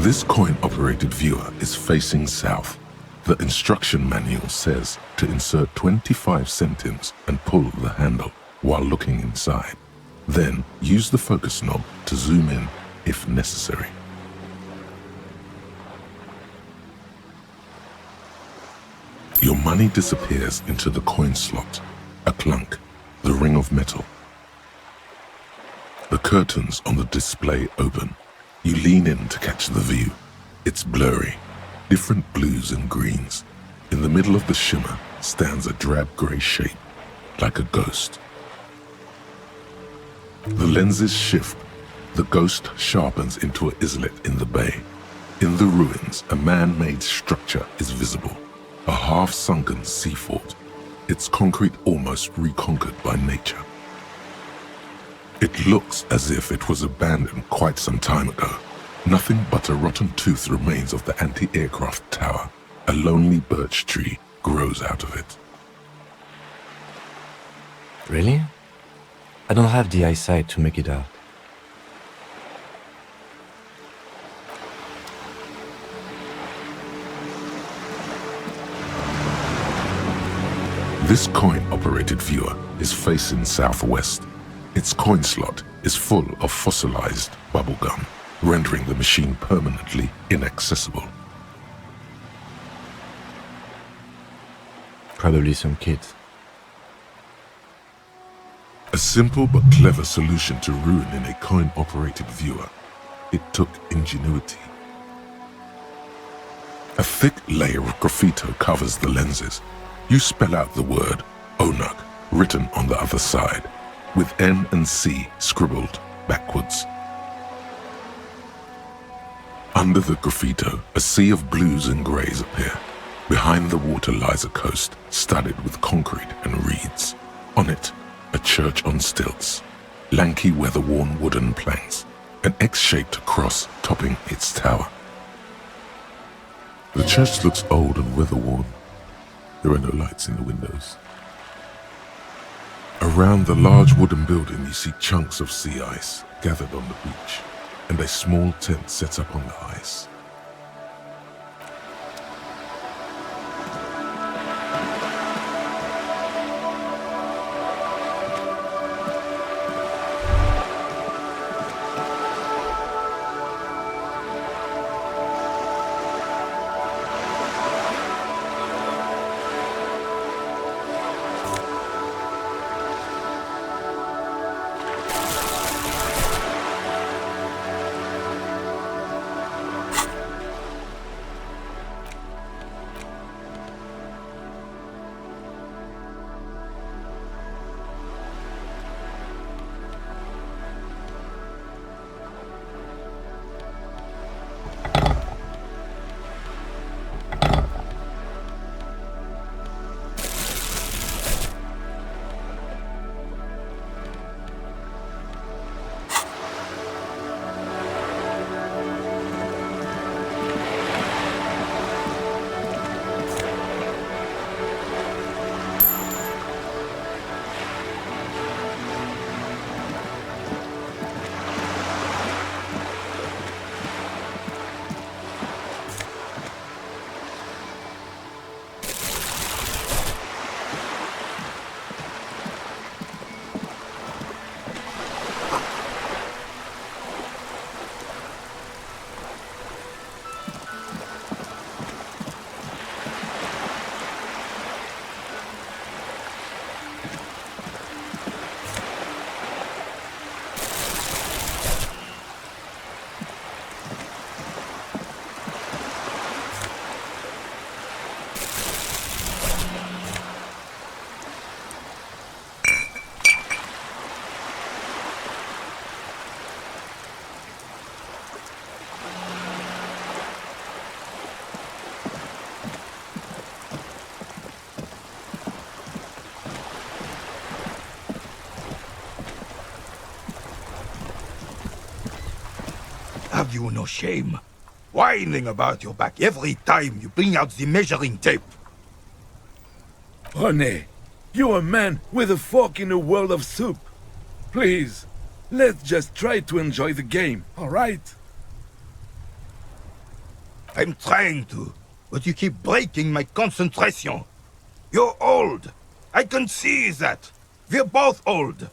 This coin-operated viewer is facing south. The instruction manual says to insert 25 centimes and pull the handle while looking inside. Then use the focus knob to zoom in if necessary. Your money disappears into the coin slot, a clunk, the ring of metal. The curtains on the display open. You lean in to catch the view. It's blurry, different blues and greens. In the middle of the shimmer stands a drab grey shape, like a ghost. The lenses shift. The ghost sharpens into an islet in the bay. In the ruins, a man-made structure is visible, a half-sunken sea fort, its concrete almost reconquered by nature. It looks as if it was abandoned quite some time ago. Nothing but a rotten tooth remains of the anti-aircraft tower. A lonely birch tree grows out of it. Really? I don't have the eyesight to make it out. This coin-operated viewer is facing southwest. Its coin slot is full of fossilized bubblegum, rendering the machine permanently inaccessible. Probably some kids. A simple but clever solution to ruin in a coin-operated viewer. It took ingenuity. A thick layer of graffito covers the lenses. You spell out the word Onuk written on the other side, with N and C scribbled backwards. Under the graffito, a sea of blues and greys appear. Behind the water lies a coast studded with concrete and reeds. On it, a church on stilts, lanky weather-worn wooden planks, an X-shaped cross topping its tower. The church looks old and weather-worn. There are no lights in the windows. Around the large wooden building, you see chunks of sea ice gathered on the beach, and a small tent set up on the ice. Have you no shame? Whining about your back every time you bring out the measuring tape. René, you're a man with a fork in a world of soup. Please, let's just try to enjoy the game, alright? I'm trying to, but you keep breaking my concentration. You're old. I can see that. We're both old.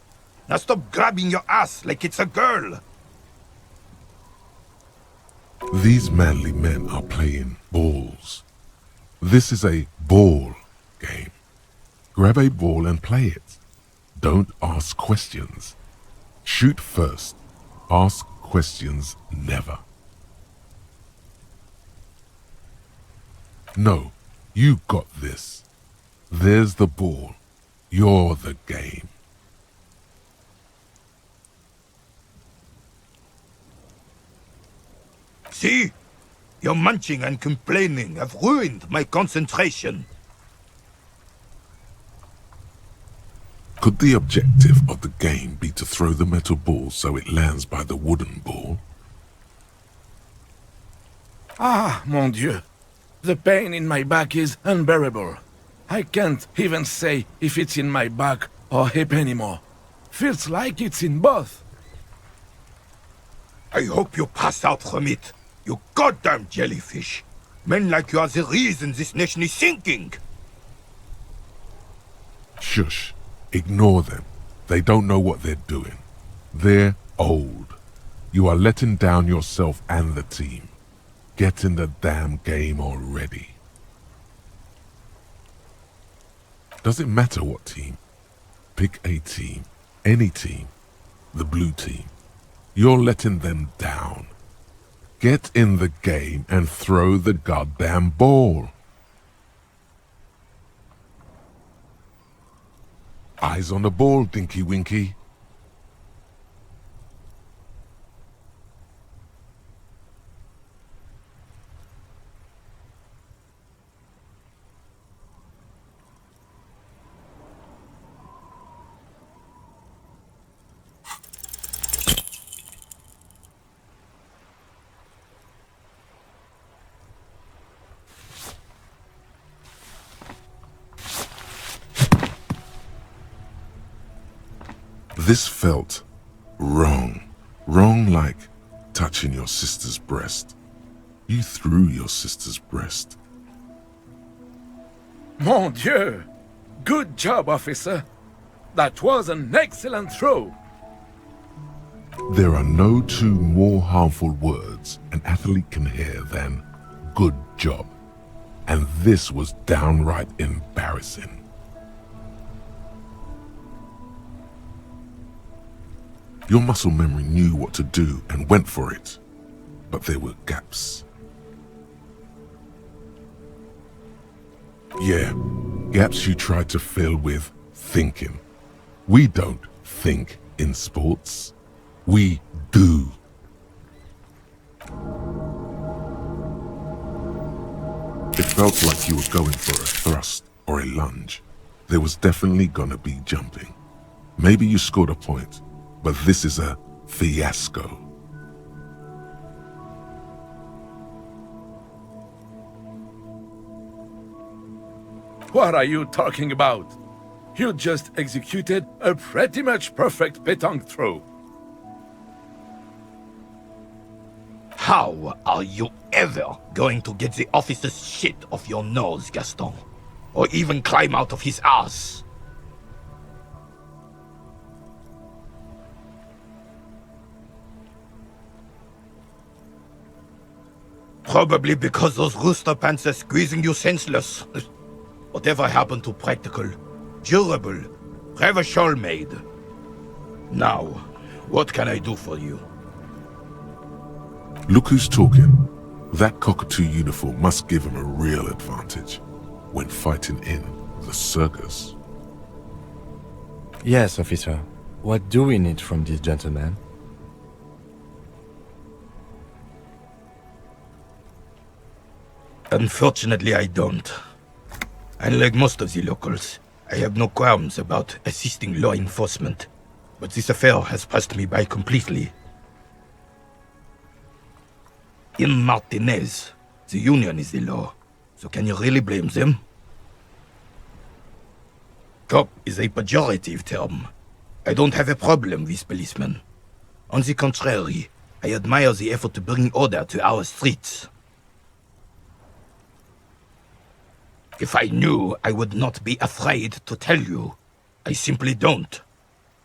Now stop grabbing your ass like it's a girl. These manly men are playing balls. This is a ball game. Grab a ball and play it. Don't ask questions. Shoot first. Ask questions never. No, you got this. There's the ball. You're the game. See? Your munching and complaining have ruined my concentration. Could the objective of the game be to throw the metal ball so it lands by the wooden ball? Ah, mon Dieu. The pain in my back is unbearable. I can't even say if it's in my back or hip anymore. Feels like it's in both. I hope you pass out from it. You goddamn jellyfish. Men like you are the reason this nation is sinking. Shush. Ignore them. They don't know what they're doing. They're old. You are letting down yourself and the team. Get in the damn game already. Does it matter what team? Pick a team. Any team. The blue team. You're letting them down. Get in the game and throw the goddamn ball. Eyes on the ball, Dinky Winky. This felt wrong. Wrong like touching your sister's breast. You threw your sister's breast. Mon Dieu! Good job, officer. That was an excellent throw. There are no two more harmful words an athlete can hear than good job. And this was downright embarrassing. Your muscle memory knew what to do and went for it, but there were gaps. Yeah, gaps you tried to fill with thinking. We don't think in sports. We do. It felt like you were going for a thrust or a lunge. There was definitely gonna be jumping. Maybe you scored a point, but this is a fiasco. What are you talking about? You just executed a pretty much perfect pétanque throw. How are you ever going to get the officer's shit off your nose, Gaston? Or even climb out of his ass? Probably because those rooster pants are squeezing you senseless. Whatever happened to practical, durable, Revachol made? Now, what can I do for you? Look who's talking. That cockatoo uniform must give him a real advantage when fighting in the circus. Yes, officer. What do we need from this gentleman? Unfortunately, I don't. Unlike most of the locals, I have no qualms about assisting law enforcement. But this affair has passed me by completely. In Martinez, the Union is the law. So can you really blame them? Cop is a pejorative term. I don't have a problem with policemen. On the contrary, I admire the effort to bring order to our streets. If I knew, I would not be afraid to tell you. I simply don't.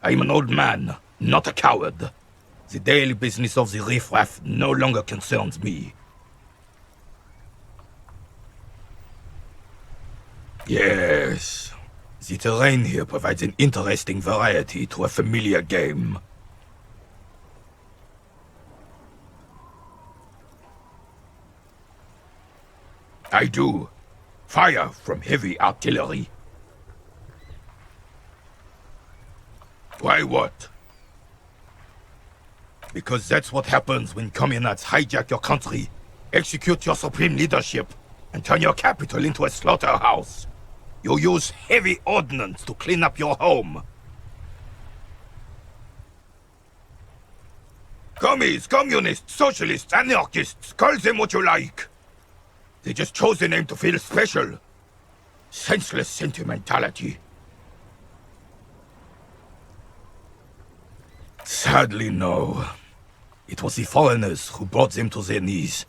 I'm an old man, not a coward. The daily business of the riffraff no longer concerns me. Yes, the terrain here provides an interesting variety to a familiar game. I do. Fire from heavy artillery. Why what? Because that's what happens when communards hijack your country, execute your supreme leadership, and turn your capital into a slaughterhouse. You use heavy ordnance to clean up your home. Commies, communists, socialists, anarchists, call them what you like. They just chose a name to feel special. Senseless sentimentality. Sadly, no. It was the foreigners who brought them to their knees.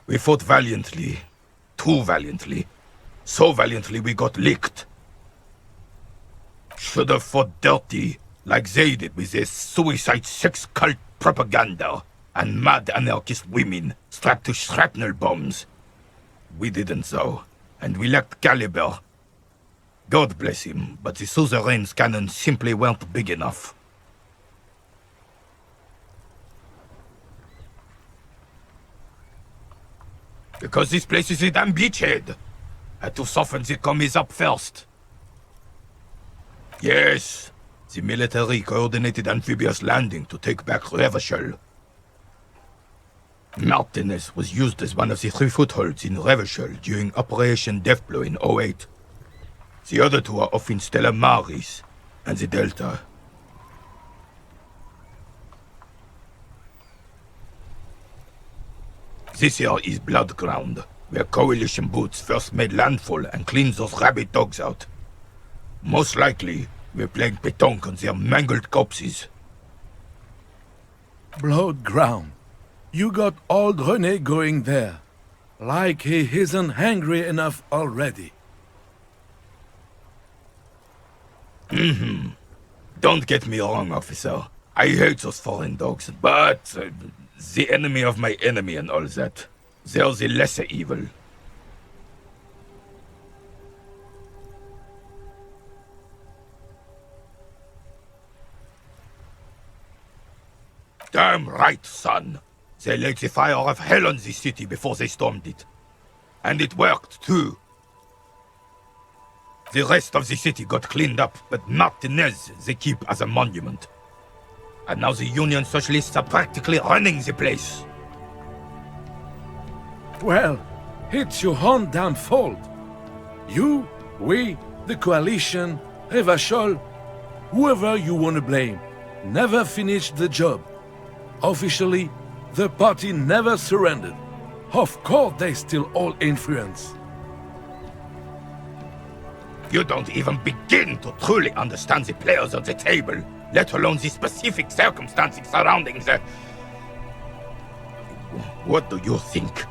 We fought valiantly. Too valiantly. So valiantly we got licked. Should have fought dirty, like they did with their suicide sex cult propaganda and mad anarchist women strapped to shrapnel bombs. We didn't though, and we lacked caliber. God bless him, but the suzerain's cannons simply weren't big enough. Because this place is a damn beachhead. Had to soften the commies up first. Yes, the military coordinated amphibious landing to take back Revachol. Martinez was used as one of the 3 footholds in Revachol during Operation Deathblow in 08. The other 2 are off in Stella Maris and the Delta. This here is Blood Ground, where Coalition boots first made landfall and cleaned those rabid dogs out. Most likely, we're playing pétanque on their mangled corpses. Blood ground. You got old René going there. Like he isn't hungry enough already. Don't get me wrong, officer. I hate those foreign dogs, but the enemy of my enemy and all that. They're the lesser evil. Damn right, son. They laid the fire of hell on the city before they stormed it. And it worked, too. The rest of the city got cleaned up, but Martinez they keep as a monument. And now the Union Socialists are practically running the place. Well, it's your own damn fault. You, we, the Coalition, Revachol, whoever you want to blame, never finished the job. Officially, the party never surrendered. Of course they still all influence. You don't even begin to truly understand the players on the table, let alone the specific circumstances surrounding the... What do you think?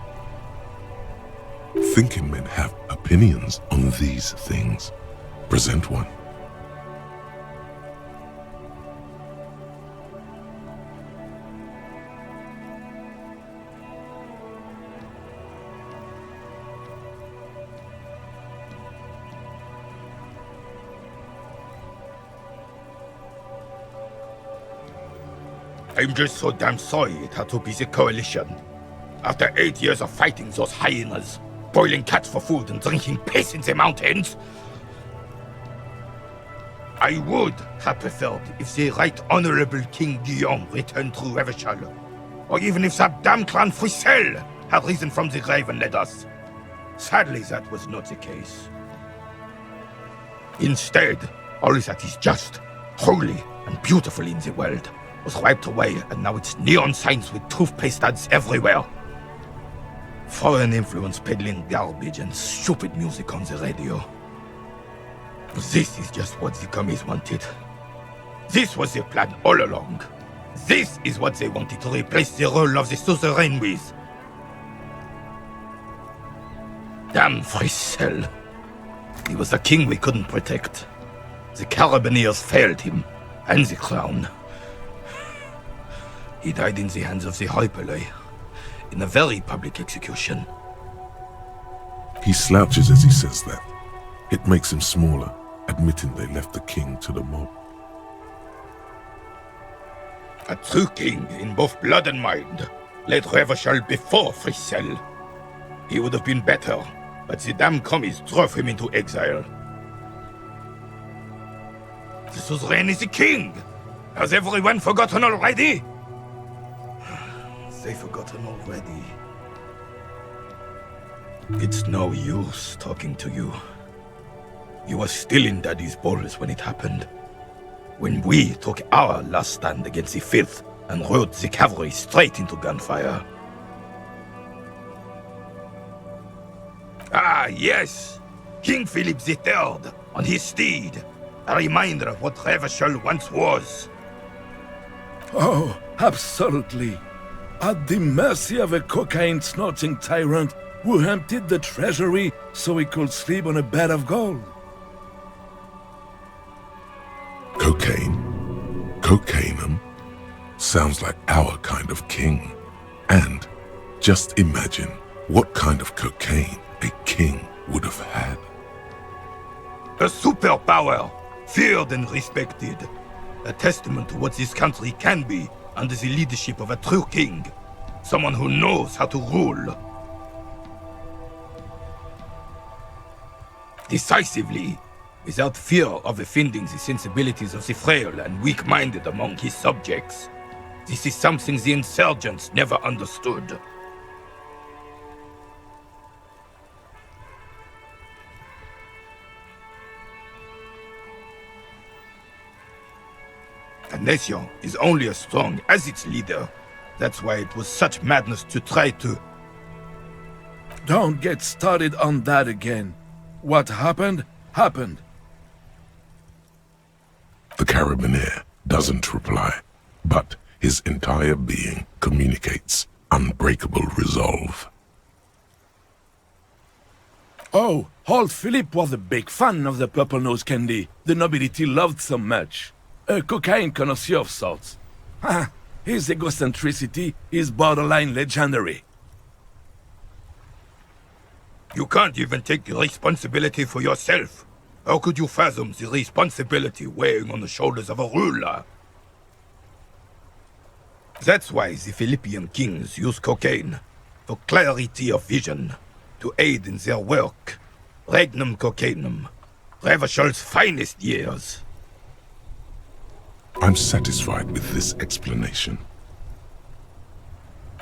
Thinking men have opinions on these things. Present one. I'm just so damn sorry it had to be the Coalition. After 8 years of fighting those hyenas, boiling cats for food and drinking piss in the mountains, I would have preferred if the Right Honorable King Guillaume returned through Revachol, or even if that damn clan Frisel had risen from the grave and led us. Sadly, that was not the case. Instead, all that is just, holy, and beautiful in the world was wiped away, and now it's neon signs with toothpaste ads everywhere. Foreign influence peddling garbage and stupid music on the radio. This is just what the commies wanted. This was their plan all along. This is what they wanted to replace the role of the suzerain with. Damn Frissel. He was a king we couldn't protect. The Carabineers failed him, and the crown. He died in the hands of the Hyperlay, in a very public execution. He slouches as he says that. It makes him smaller, admitting they left the king to the mob. A true king in both blood and mind led Revachol before Frissel. He would have been better, but the damn commies drove him into exile. The suzerain is the king! Has everyone forgotten already? They've forgotten already. It's no use talking to you. You were still in Daddy's balls when it happened. When we took our last stand against the filth and rode the cavalry straight into gunfire. Ah, yes! King Philip III on his steed. A reminder of what Revachol once was. Oh, absolutely. At the mercy of a cocaine-snorting tyrant who emptied the treasury so he could sleep on a bed of gold. Cocaine? Cocainum? Sounds like our kind of king. And just imagine what kind of cocaine a king would have had. A superpower, feared and respected. A testament to what this country can be under the leadership of a true king. Someone who knows how to rule. Decisively, without fear of offending the sensibilities of the frail and weak-minded among his subjects. This is something the insurgents never understood. A nation is only as strong as its leader. That's why it was such madness to try to... Don't get started on that again. What happened, happened. The Carabineer doesn't reply, but his entire being communicates unbreakable resolve. Oh, old Philip was a big fan of the purple nose candy the nobility loved so much. A cocaine connoisseur of sorts. His egocentricity is borderline legendary. You can't even take responsibility for yourself. How could you fathom the responsibility weighing on the shoulders of a ruler? That's why the Philippian kings use cocaine, for clarity of vision, to aid in their work. Regnum cocainum, Revachol's finest years. I'm satisfied with this explanation.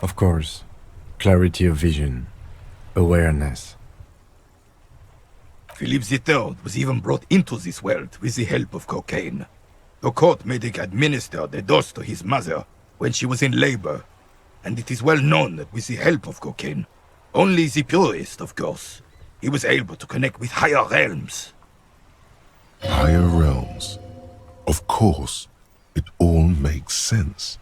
Of course. Clarity of vision. Awareness. Philip III was even brought into this world with the help of cocaine. The court made him administer the dose to his mother when she was in labor, and it is well known that with the help of cocaine, only the purest, of course, he was able to connect with higher realms. Higher realms. Of course, it all makes sense.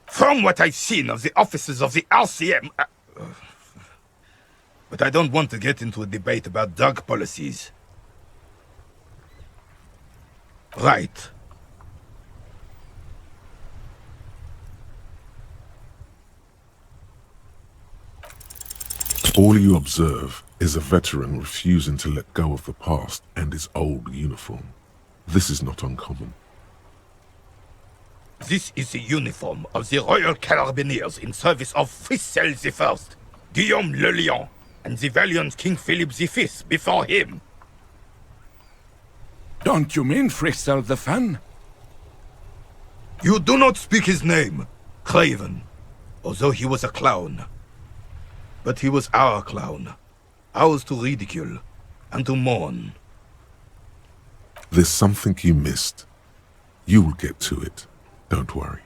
From what I've seen of the officers of the RCM... But I don't want to get into a debate about drug policies. Right. All you observe is a veteran refusing to let go of the past and his old uniform. This is not uncommon. This is the uniform of the Royal Carabineers in service of Frissel I, Guillaume le Lion, and the valiant King Philip V before him. Don't you mean Frissel the fan? You do not speak his name, Craven, although he was a clown. But he was our clown. Ours to ridicule and to mourn. There's something you missed. You will get to it. Don't worry.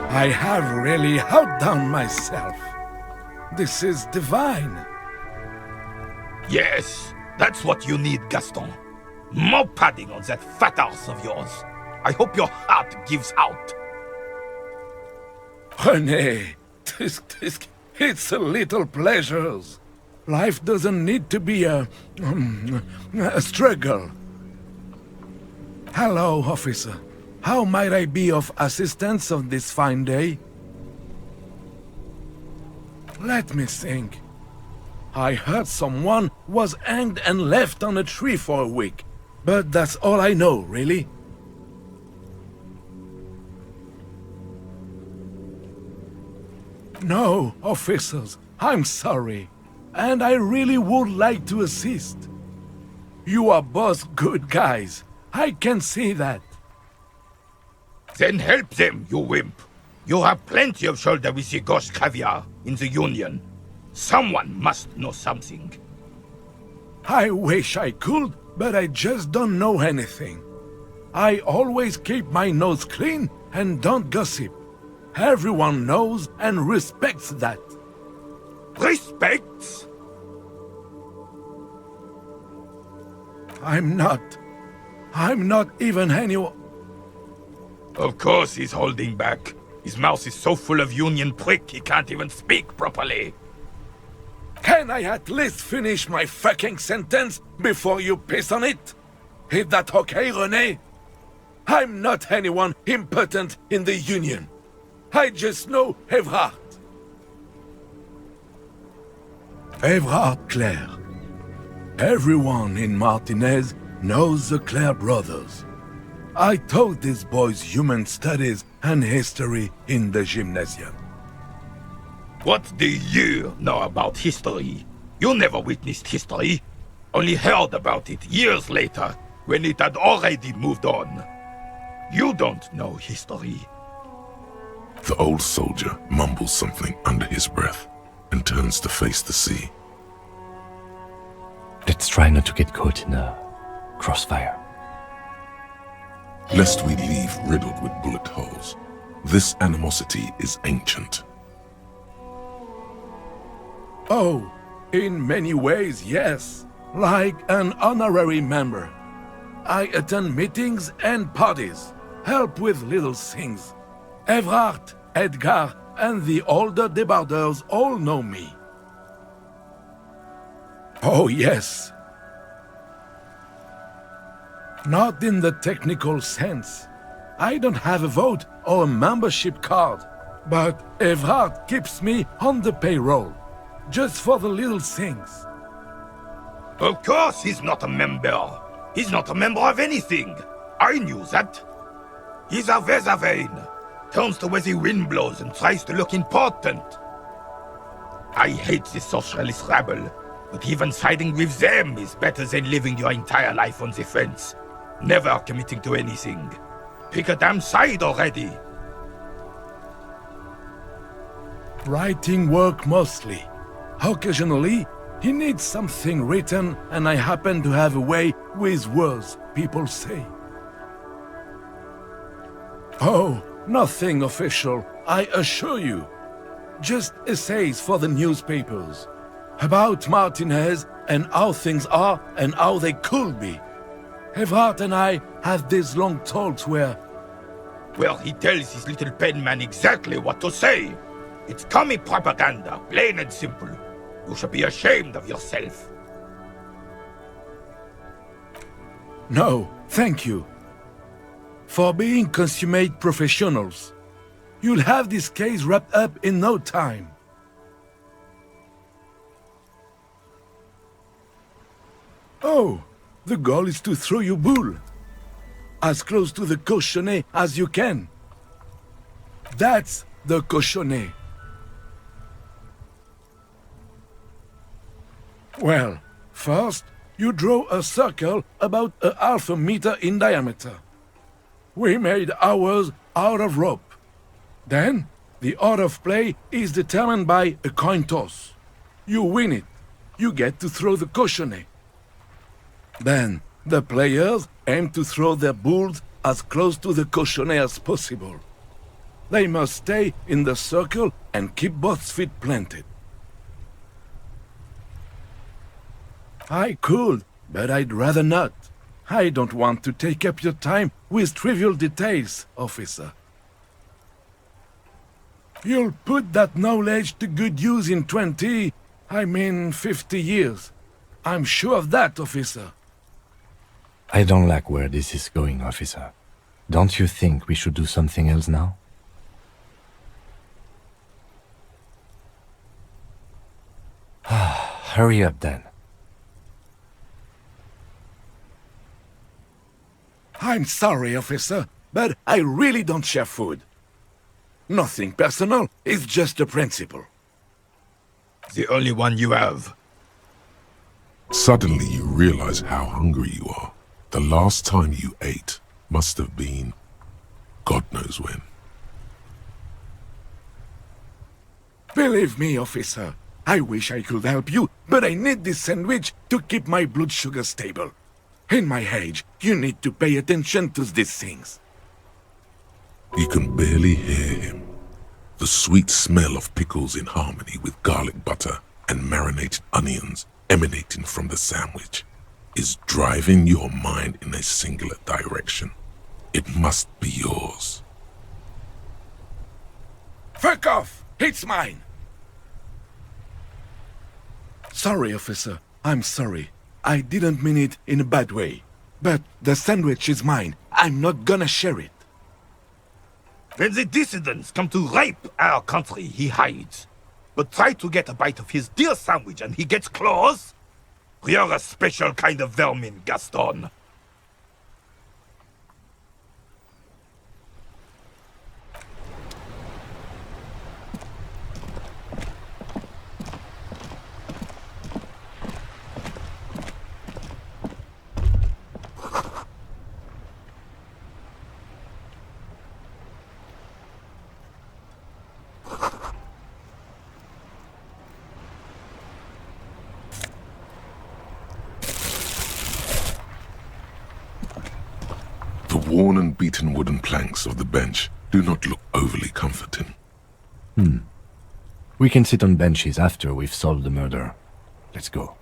I have really outdone myself. This is divine. Yes, that's what you need, Gaston. More padding on that fat arse of yours. I hope your heart gives out. René, it's a little pleasures. Life doesn't need to be a struggle. Hello, officer. How might I be of assistance on this fine day? Let me think. I heard someone was hanged and left on a tree for a week. But that's all I know, really. No, officers, I'm sorry. And I really would like to assist. You are both good guys. I can see that. Then help them, you wimp. You have plenty of shoulder with the gauche caviar in the Union. Someone must know something. I wish I could, but I just don't know anything. I always keep my nose clean and don't gossip. Everyone knows and respects that. Respects? I'm not even anyone. Of course he's holding back. His mouth is so full of Union prick he can't even speak properly. Can I at least finish my fucking sentence before you piss on it? Is that okay, René? I'm not anyone important in the Union. I just know Evrard. Evrard Claire. Everyone in Martinez knows the Claire brothers. I taught these boys human studies and history in the gymnasium. What do you know about history? You never witnessed history. Only heard about it years later, when it had already moved on. You don't know history. The old soldier mumbles something under his breath and turns to face the sea. Let's try not to get caught in a crossfire. Lest we leave riddled with bullet holes, this animosity is ancient. Oh, in many ways, yes. Like an honorary member. I attend meetings and parties, help with little things. Evrard, Edgar, and the older debarders all know me. Oh, yes. Not in the technical sense. I don't have a vote or a membership card, but Evrard keeps me on the payroll, just for the little things. Of course he's not a member. He's not a member of anything. I knew that. He's a Weservein. Turns to where the wind blows and tries to look important. I hate this socialist rabble, but even siding with them is better than living your entire life on the fence. Never committing to anything. Pick a damn side already. Writing work mostly. Occasionally, he needs something written, and I happen to have a way with words, people say. Oh, nothing official, I assure you. Just essays for the newspapers. About Martinez and how things are and how they could be. Evrard and I have these long talks where... Well, he tells his little penman exactly what to say. It's commie propaganda, plain and simple. You should be ashamed of yourself. No, thank you. for being consummate professionals. You'll have this case wrapped up in no time. Oh, the goal is to throw your bull as close to the cochonnet as you can. That's the cochonnet. Well, first, you draw a circle about a half a meter in diameter. We made ours out of rope. Then, the order of play is determined by a coin toss. You win it. You get to throw the cochonnet. Then, the players aim to throw their bulls as close to the cochonnet as possible. They must stay in the circle and keep both feet planted. I could, but I'd rather not. I don't want to take up your time with trivial details, officer. You'll put that knowledge to good use in 50 years. I'm sure of that, officer. I don't like where this is going, officer. Don't you think we should do something else now? Hurry up then. I'm sorry, officer, but I really don't share food. Nothing personal, it's just a principle. The only one you have. Suddenly you realize how hungry you are. The last time you ate must have been God knows when. Believe me, officer, I wish I could help you, but I need this sandwich to keep my blood sugar stable. In my age, you need to pay attention to these things. You can barely hear him. The sweet smell of pickles in harmony with garlic butter and marinated onions emanating from the sandwich is driving your mind in a singular direction. It must be yours. Fuck off! It's mine! Sorry, officer. I'm sorry. I didn't mean it in a bad way. But the sandwich is mine. I'm not gonna share it. When the dissidents come to rape our country, he hides. But try to get a bite of his dear sandwich and he gets claws? You're a special kind of vermin, Gaston. The worn and beaten wooden planks of the bench do not look overly comforting. We can sit on benches after we've solved the murder. Let's go.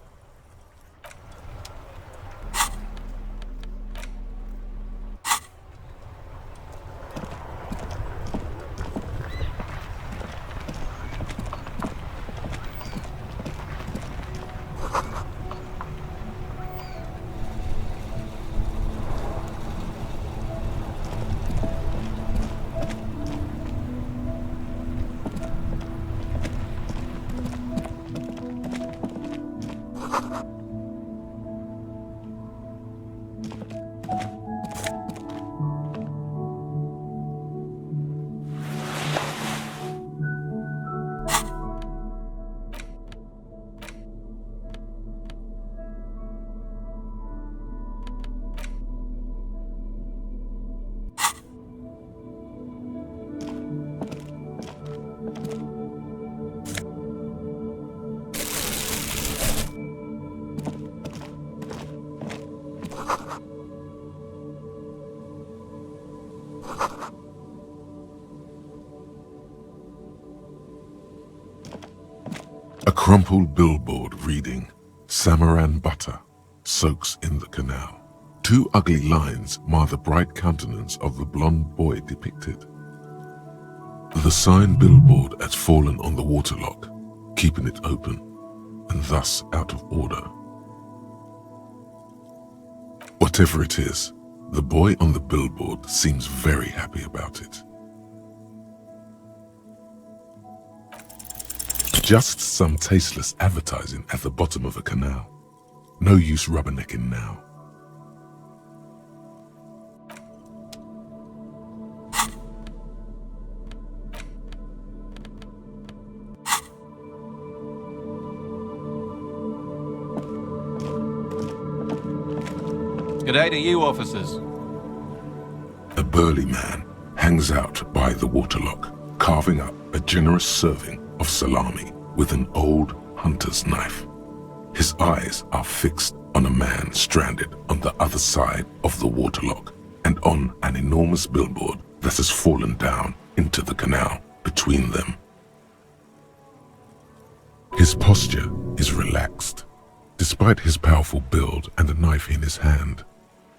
A crumpled billboard reading, Samaran butter soaks in the canal. Two ugly lines mar the bright countenance of the blonde boy depicted. The sign billboard has fallen on the waterlock, keeping it open, and thus out of order. Whatever it is, The boy on the billboard seems very happy about it. Just some tasteless advertising at the bottom of a canal. No use rubbernecking now. G'day to you, officers. A burly man hangs out by the waterlock, carving up a generous serving of salami with an old hunter's knife. His eyes are fixed on a man stranded on the other side of the waterlock and on an enormous billboard that has fallen down into the canal between them. His posture is relaxed. Despite his powerful build and a knife in his hand,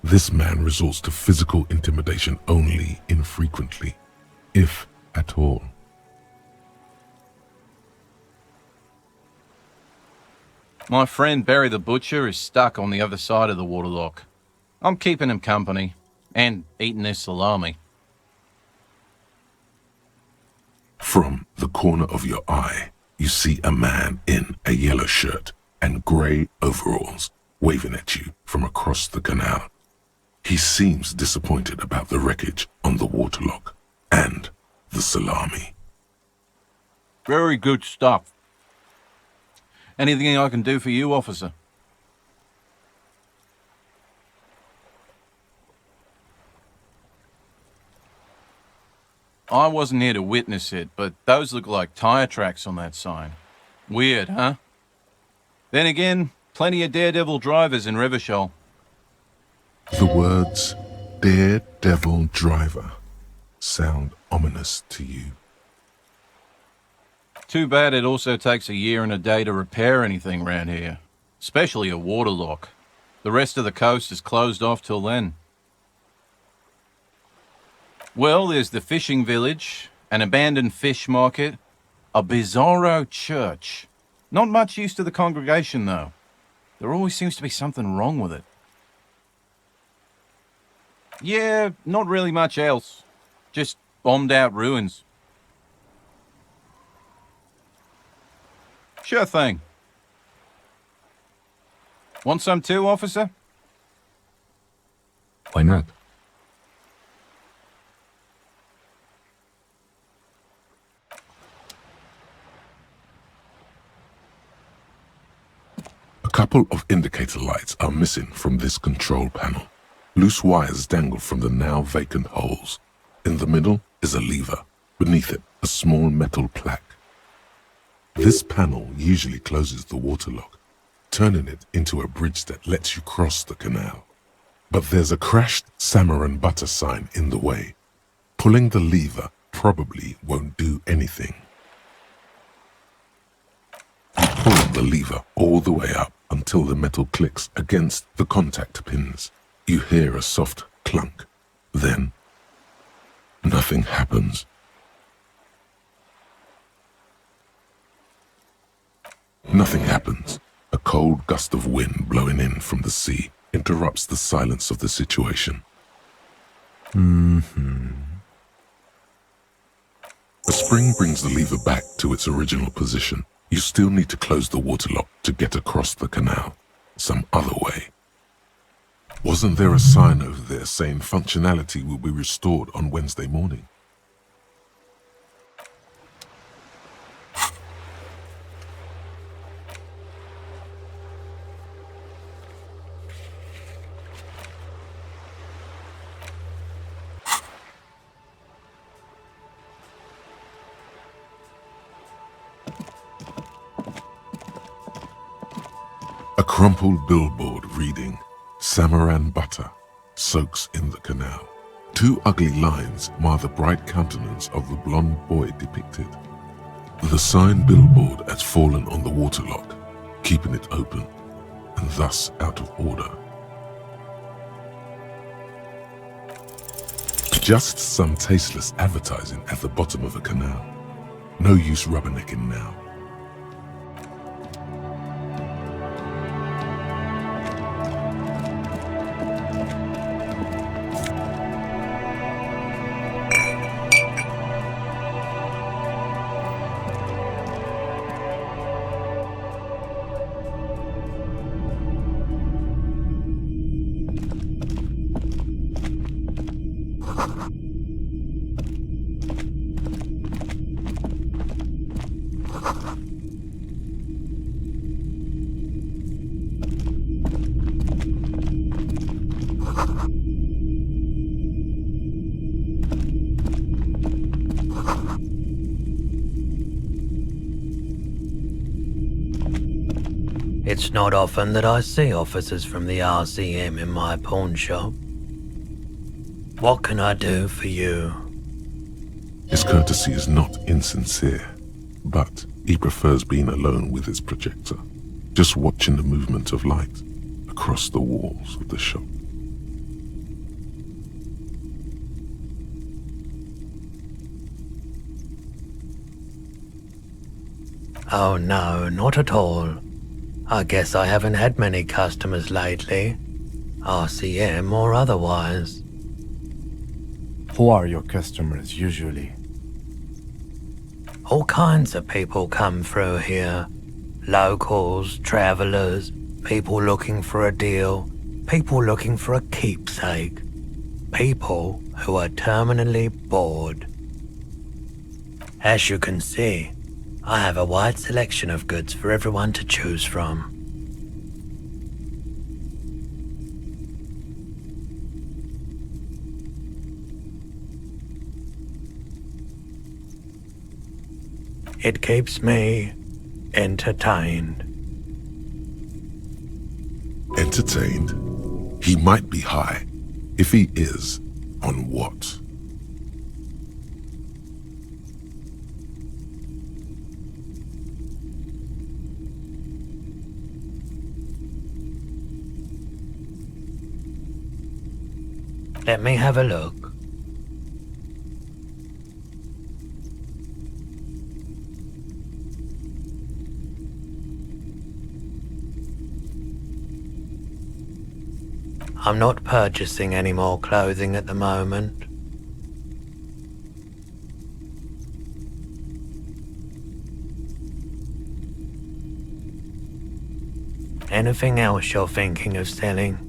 this man resorts to physical intimidation only infrequently, if at all. My friend Barry the Butcher is stuck on the other side of the waterlock. I'm keeping him company and eating his salami. From the corner of your eye, you see a man in a yellow shirt and grey overalls waving at you from across the canal. He seems disappointed about the wreckage on the waterlock and the salami. Very good stuff. Anything I can do for you, officer? I wasn't here to witness it, but those look like tire tracks on that sign. Weird, huh? Then again, plenty of daredevil drivers in Revachol. The words "daredevil driver" sound ominous to you. Too bad it also takes a year and a day to repair anything around here, especially a waterlock. The rest of the coast is closed off till then. Well, there's the fishing village, an abandoned fish market, a bizarro church. Not much use to the congregation, though. There always seems to be something wrong with it. Yeah, not really much else. Just bombed out ruins. Sure thing. Want some too, officer? Why not? A couple of indicator lights are missing from this control panel. Loose wires dangle from the now vacant holes. In the middle is a lever. Beneath it, a small metal plaque. This panel usually closes the waterlock, turning it into a bridge that lets you cross the canal. But there's a crashed salmon and butter sign in the way. Pulling the lever probably won't do anything. You pull the lever all the way up until the metal clicks against the contact pins. You hear a soft clunk. Then, nothing happens. Nothing happens. A cold gust of wind blowing in from the sea interrupts the silence of the situation. A spring brings the lever back to its original position. You still need to close the waterlock to get across the canal. Some other way. Wasn't there a sign over there saying functionality will be restored on Wednesday morning? A crumpled billboard reading, "Samaran butter soaks in the canal." Two ugly lines mar the bright countenance of the blonde boy depicted. The sign billboard has fallen on the waterlock, keeping it open, and thus out of order. Just some tasteless advertising at the bottom of a canal. No use rubbernecking now. It's not often that I see officers from the RCM in my pawn shop. What can I do for you? His courtesy is not insincere, but he prefers being alone with his projector, just watching the movement of light across the walls of the shop. Oh no, not at all. I guess I haven't had many customers lately, RCM or otherwise. Who are your customers usually? All kinds of people come through here. Locals, travelers, people looking for a deal, people looking for a keepsake, people who are terminally bored. As you can see, I have a wide selection of goods for everyone to choose from. It keeps me entertained. Entertained? He might be high. If he is, on what? Let me have a look. I'm not purchasing any more clothing at the moment. Anything else you're thinking of selling?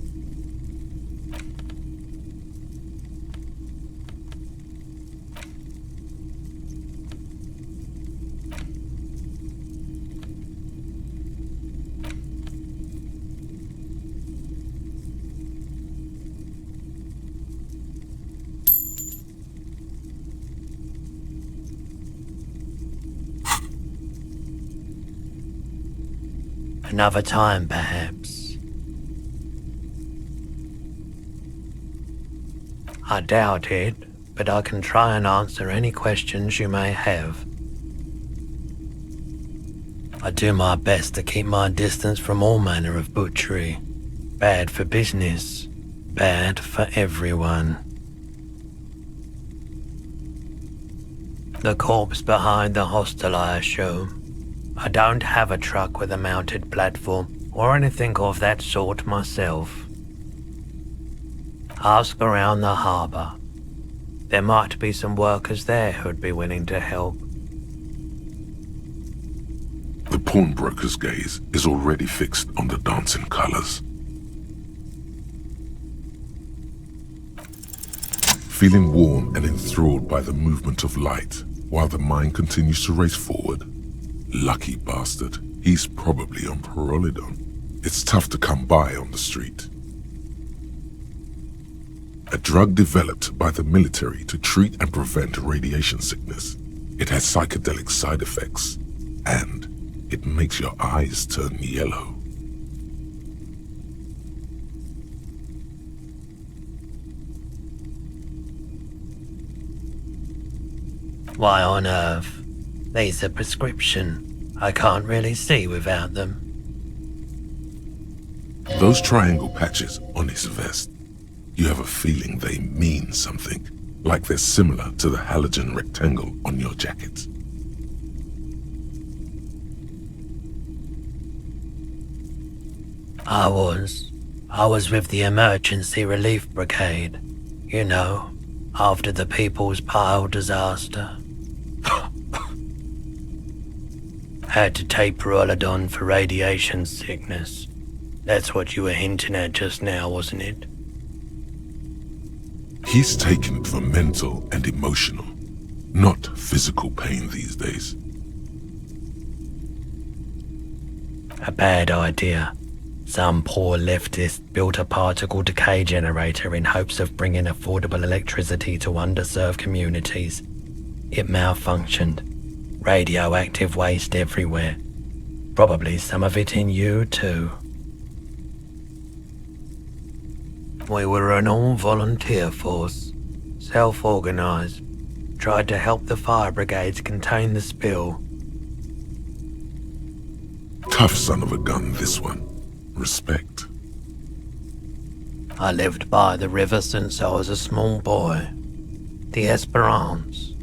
Another time, perhaps. I doubt it, but I can try and answer any questions you may have. I do my best to keep my distance from all manner of butchery. Bad for business, bad for everyone. The corpse behind the hostel, I assume. I don't have a truck with a mounted platform or anything of that sort myself. Ask around the harbour. There might be some workers there who'd be willing to help. The pawnbroker's gaze is already fixed on the dancing colors. Feeling warm and enthralled by the movement of light while the mind continues to race forward. Lucky bastard, he's probably on Perolidon. It's tough to come by on the street. A drug developed by the military to treat and prevent radiation sickness. It has psychedelic side effects, and it makes your eyes turn yellow. Why on earth? These are prescription. I can't really see without them. Those triangle patches on his vest, you have a feeling they mean something, like they're similar to the halogen rectangle on your jacket. I was with the Emergency Relief Brigade. You know, after the People's Pile disaster. Had to take Perolidon for radiation sickness. That's what you were hinting at just now, wasn't it? He's taken it for mental and emotional, not physical pain these days. A bad idea. Some poor leftist built a particle decay generator in hopes of bringing affordable electricity to underserved communities. It malfunctioned. Radioactive waste everywhere. Probably some of it in you too. We were an all-volunteer force, self-organized, tried to help the fire brigades contain the spill. Tough son of a gun, this one. Respect. I lived by the river since I was a small boy. The Esperance.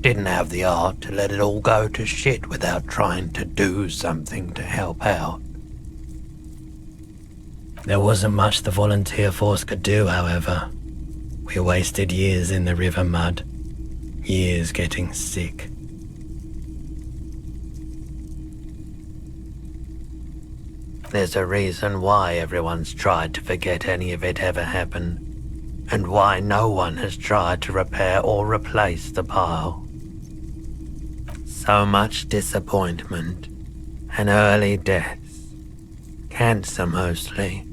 Didn't have the art to let it all go to shit without trying to do something to help out. There wasn't much the volunteer force could do, however. We wasted years in the river mud. Years getting sick. There's a reason why everyone's tried to forget any of it ever happened, and why no one has tried to repair or replace the pile. So much disappointment, and early deaths. Cancer mostly.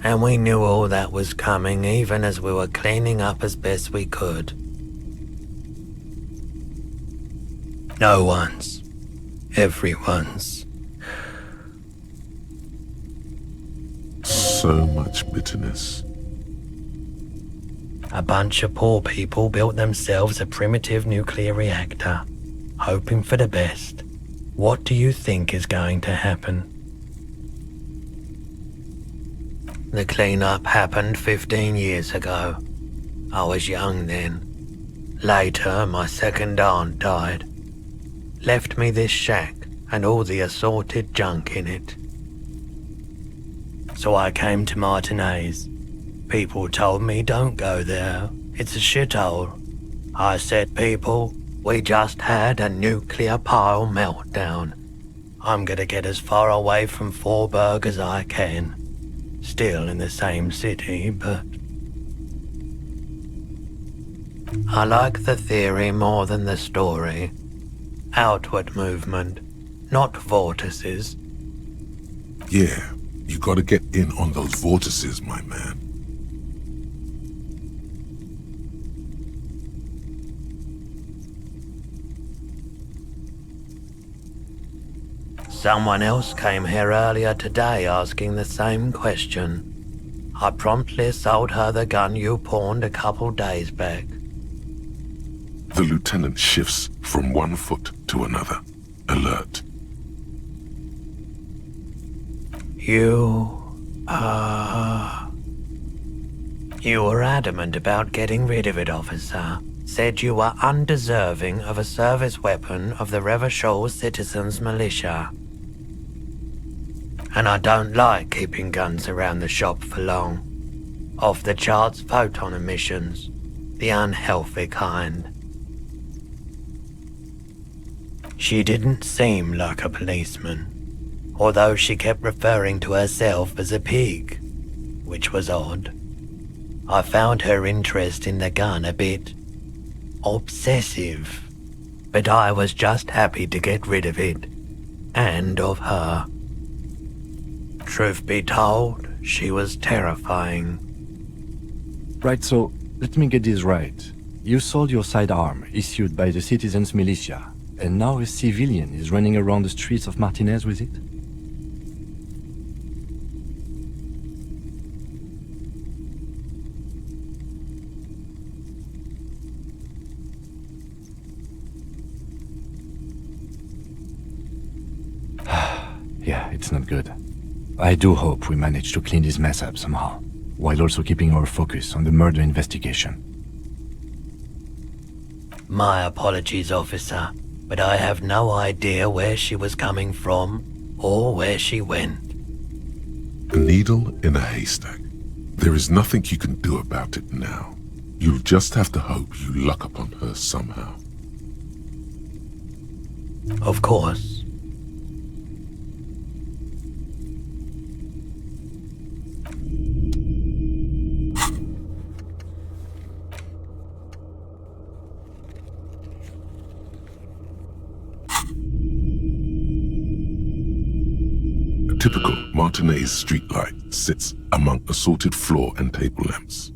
And we knew all that was coming even as we were cleaning up as best we could. No one's. Everyone's. So much bitterness. A bunch of poor people built themselves a primitive nuclear reactor, hoping for the best. What do you think is going to happen? The cleanup happened 15 years ago. I was young then. Later, my second aunt died. Left me this shack and all the assorted junk in it. So I came to Martinez. People told me don't go there. It's a shithole. I said, people, we just had a nuclear pile meltdown. I'm gonna get as far away from Forburg as I can. Still in the same city, but... I like the theory more than the story. Outward movement, not vortices. Yeah, you gotta get in on those vortices, my man. Someone else came here earlier today asking the same question. I promptly sold her the gun you pawned a couple days back. The lieutenant shifts from one foot to another. Alert. You were adamant about getting rid of it, officer. Said you were undeserving of a service weapon of the Revachol Citizens Militia. And I don't like keeping guns around the shop for long. Off-the-charts photon emissions. The unhealthy kind. She didn't seem like a policeman, although she kept referring to herself as a pig, which was odd. I found her interest in the gun a bit obsessive, but I was just happy to get rid of it, and of her. Truth be told, she was terrifying. Right, so let me get this right. You sold your sidearm, issued by the Citizens Militia, and now a civilian is running around the streets of Martinez with it? Yeah, it's not good. I do hope we manage to clean this mess up somehow, while also keeping our focus on the murder investigation. My apologies, officer, but I have no idea where she was coming from or where she went. A needle in a haystack. There is nothing you can do about it now. You'll just have to hope you luck upon her somehow. Of course. Martinez streetlight sits among assorted floor and table lamps.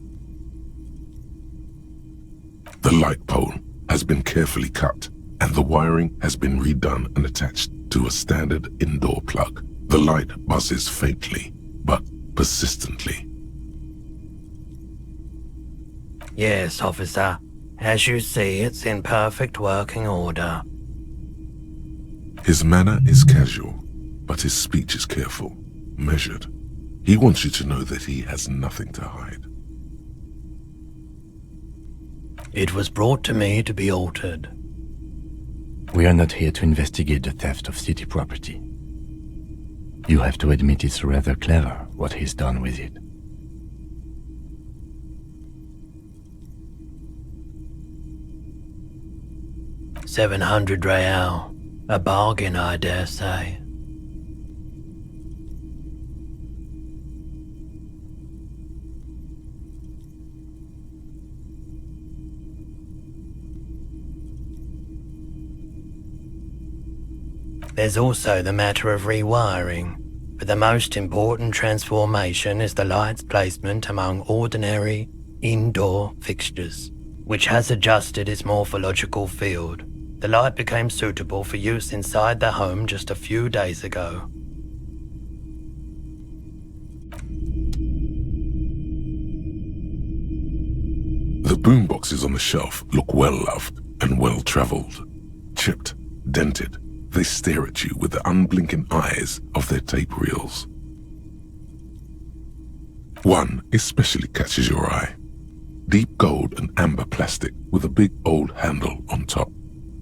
The light pole has been carefully cut, and the wiring has been redone and attached to a standard indoor plug. The light buzzes faintly, but persistently. Yes, officer. As you see, it's in perfect working order. His manner is casual, but his speech is careful, measured. He wants you to know that he has nothing to hide. It was brought to me to be altered. We are not here to investigate the theft of city property. You have to admit it's rather clever what he's done with it. $700 real. A bargain, I dare say. There's also the matter of rewiring, but the most important transformation is the light's placement among ordinary indoor fixtures, which has adjusted its morphological field. The light became suitable for use inside the home just a few days ago. The boomboxes on the shelf look well-loved and well-traveled. Chipped, dented, they stare at you with the unblinking eyes of their tape reels. One especially catches your eye. Deep gold and amber plastic with a big old handle on top.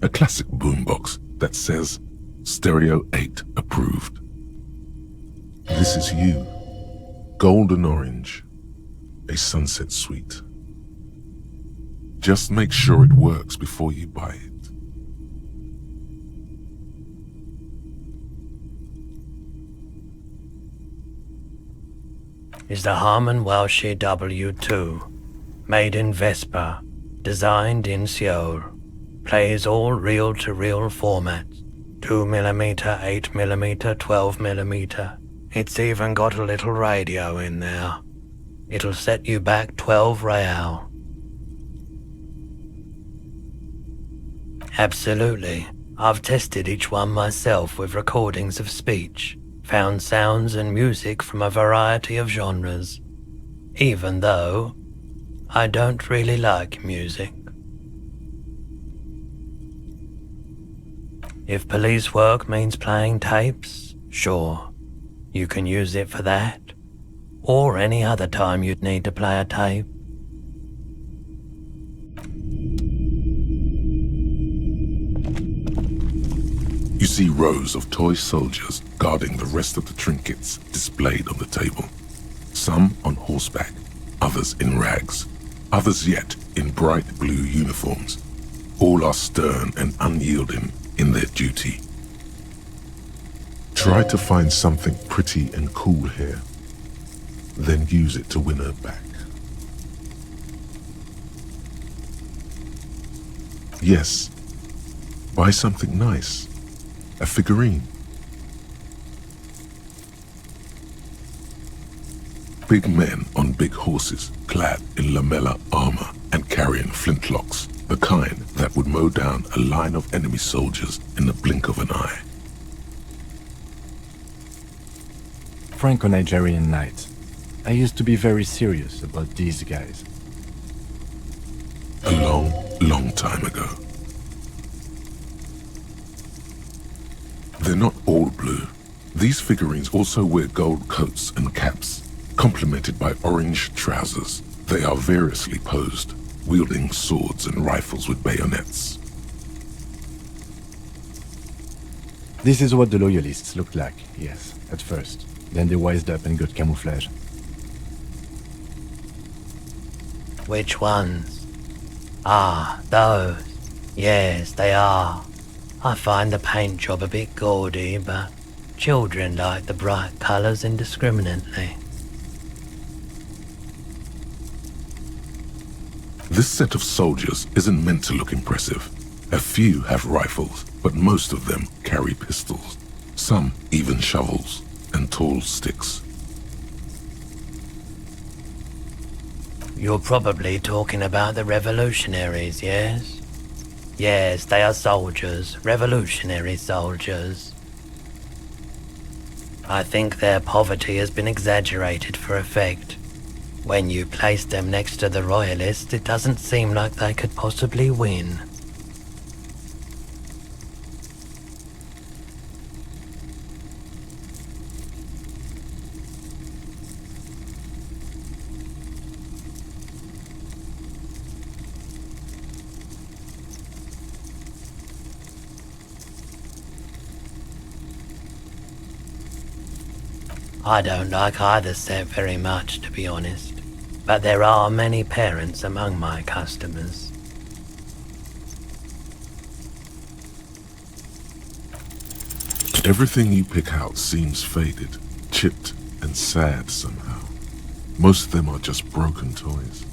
A classic boombox that says Stereo 8 approved. This is you. Golden orange. A sunset suite. Just make sure it works before you buy it. Is the Harman Welsh W2, made in Vespa, designed in Seoul, plays all reel-to-reel formats, 2mm, 8mm, 12mm. It's even got a little radio in there. It'll set you back 12 real. Absolutely. I've tested each one myself with recordings of speech, found sounds and music from a variety of genres, even though I don't really like music. If police work means playing tapes, sure, you can use it for that, or any other time you'd need to play a tape. You see rows of toy soldiers guarding the rest of the trinkets displayed on the table. Some on horseback, others in rags, others yet in bright blue uniforms. All are stern and unyielding in their duty. Try to find something pretty and cool here, then use it to win her back. Yes, buy something nice. A figurine. Big men on big horses, clad in lamella armor and carrying flintlocks, the kind that would mow down a line of enemy soldiers in the blink of an eye. Franco-Nigerian knights. I used to be very serious about these guys. A long, long time ago. They're not all blue. These figurines also wear gold coats and caps, complemented by orange trousers. They are variously posed, wielding swords and rifles with bayonets. This is what the loyalists looked like, yes, at first. Then they wised up and got camouflage. Which ones? Ah, those. Yes, they are. I find the paint job a bit gaudy, but children like the bright colours indiscriminately. This set of soldiers isn't meant to look impressive. A few have rifles, but most of them carry pistols. Some even shovels. and tall sticks. You're probably talking about the revolutionaries, yes? Yes, they are soldiers, revolutionary soldiers. I think their poverty has been exaggerated for effect. When you place them next to the royalists, it doesn't seem like they could possibly win. I don't like either set very much, to be honest, but there are many parents among my customers. Everything you pick out seems faded, chipped, and sad somehow. Most of them are just broken toys.